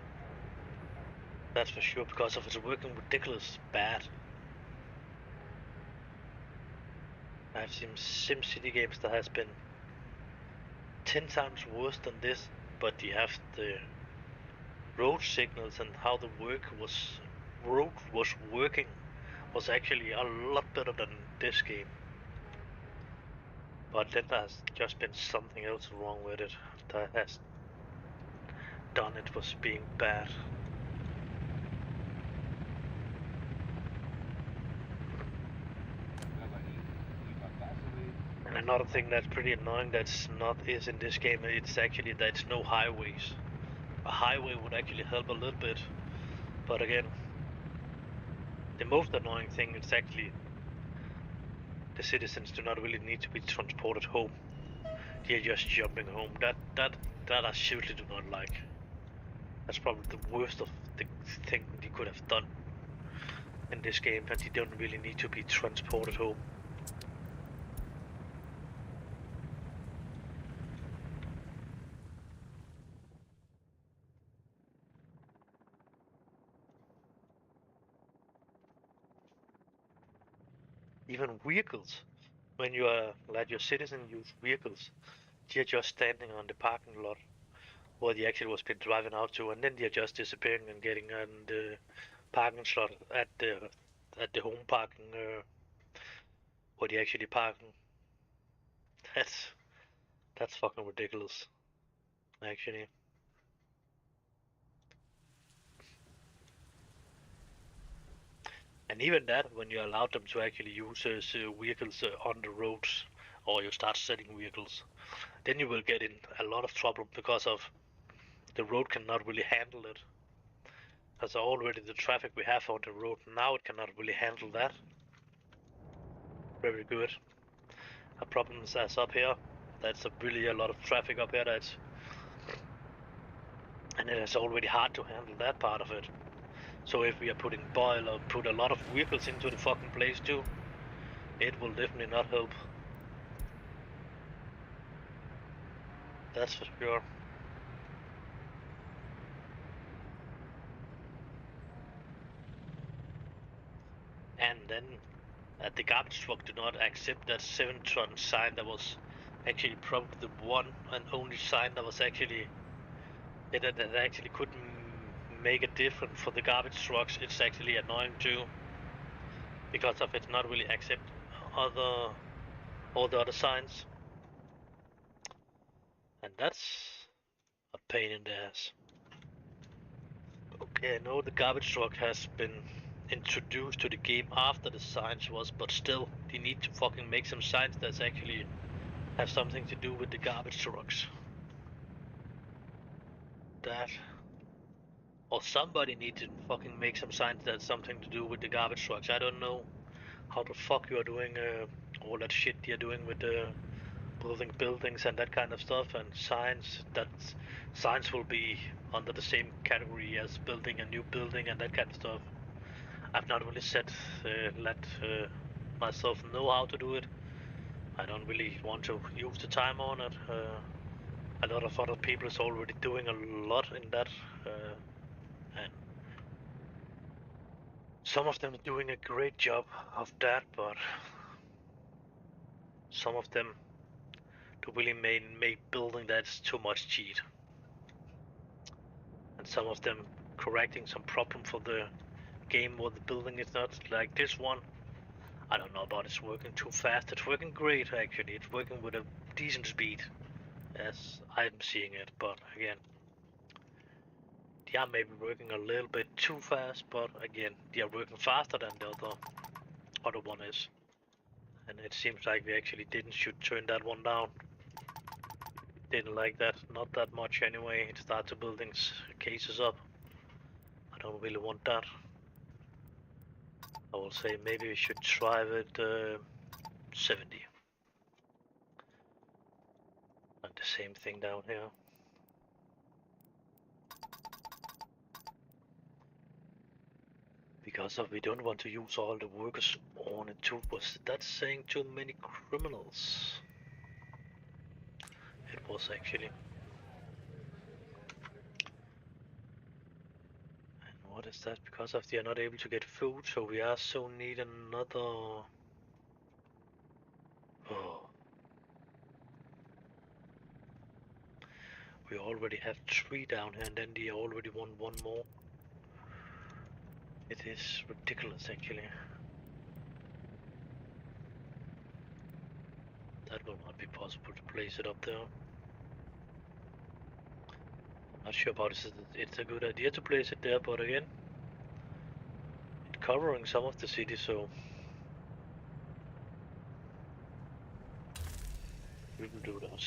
That's for sure, because of it's working ridiculous bad. I've seen SimCity games that has been 10 times worse than this, but you have the road signals and how the road was working was actually a lot better than this game. But then there's just been something else wrong with it that has done it was being bad. And another thing that's pretty annoying that's not is in this game, it's actually that it's no highways. A highway would actually help a little bit, but again, the most annoying thing is actually the citizens do not really need to be transported home. They're just jumping home. That I seriously do not like. That's probably the worst of the thing they could have done in this game, and they don't really need to be transported home. Even vehicles, when you let your citizens use vehicles, they're just standing on the parking lot where they actually was been driving out to, and then they're just disappearing and getting on the parking slot at the home parking where they actually parking. That's fucking ridiculous, actually. And even that, when you allow them to actually use vehicles on the roads, or you start setting vehicles, then you will get in a lot of trouble because of the road cannot really handle it. As already the traffic we have on the road now, it cannot really handle that. Very good. A problem is as up here. That's really a lot of traffic up here. And it is already hard to handle that part of it. So if we are put a lot of vehicles into the fucking place too, it will definitely not help. That's for sure. And then the garbage truck did not accept that 7-ton sign that was actually probably the one and only sign that was actually that actually couldn't make a difference for the garbage trucks. It's actually annoying too. because of it not really accept all the other signs, and that's a pain in the ass. Okay, I know the garbage truck has been introduced to the game after the signs was, but still, they need to fucking make some signs that actually have something to do with the garbage trucks. That, or somebody needs to fucking make some signs that have something to do with the garbage trucks. I don't know how the fuck you are doing all that shit you're doing with building buildings and that kind of stuff, and signs. That signs will be under the same category as building a new building and that kind of stuff. I've not really let myself know how to do it. I don't really want to use the time on it. A lot of other people is already doing a lot in that, and some of them are doing a great job of that, but some of them to really make building that's too much cheat, and some of them correcting some problem for the game or the building is not like this one. I don't know about it's working too fast. It's working great actually. It's working with a decent speed as I'm seeing it, but again, they are maybe working a little bit too fast, but again, they are working faster than the other one is. And it seems like we actually should turn that one down. Didn't like that, not that much anyway. It starts the buildings cases up. I don't really want that. I will say maybe we should try with 70. And the same thing down here. Because we don't want to use all the workers on it too. Was that saying too many criminals? It was actually. And what is that? Because of they are not able to get food, so we also need another. Oh. We already have 3 down here, and then they already want 1 more. It is ridiculous, actually. That will not be possible to place it up there. I'm not sure about it. It's a good idea to place it there, but again, it's covering some of the city, so we will do that.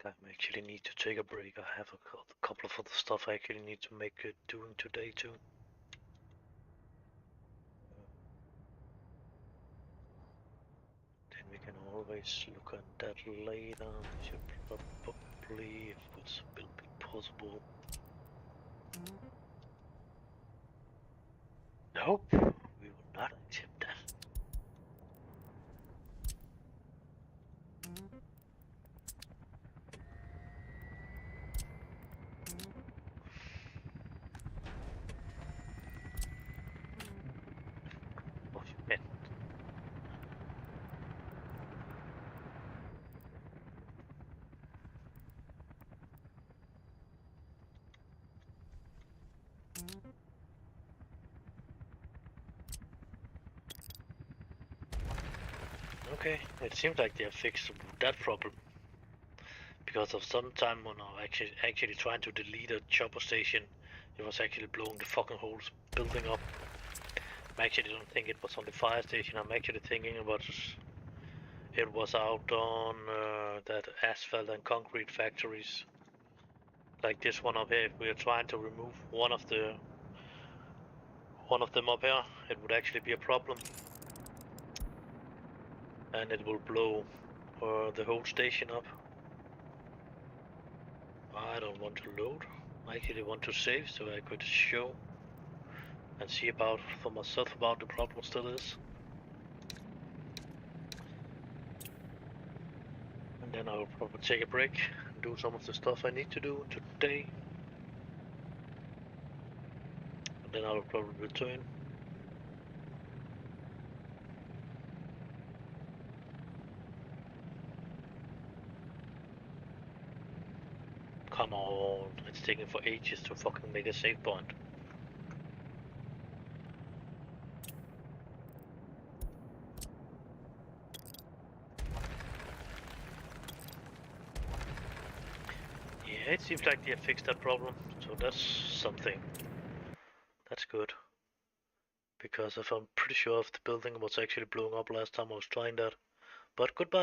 I actually need to take a break. I have a couple of other stuff I actually need to make doing today too. Then we can always look at that later. Should probably, if it will be possible. Nope, we will not accept that. Oh shit. Okay, it seems like they have fixed that problem. Because of some time when I was actually trying to delete a chopper station, it was actually blowing the fucking whole building up. I actually don't think it was on the fire station. I'm actually thinking it was out on that asphalt and concrete factories. Like this one up here. If we are trying to remove one of them up here, it would actually be a problem. And it will blow the whole station up. I don't want to load. I actually want to save so I could show and see about for myself about the problem still is. And then I'll probably take a break and do some of the stuff I need to do today. And then I'll probably return. Come on, it's taking for ages to fucking make a save point. Yeah, it seems like they have fixed that problem, so that's something. That's good. Because if I'm pretty sure if the building was actually blowing up last time I was trying that. But goodbye.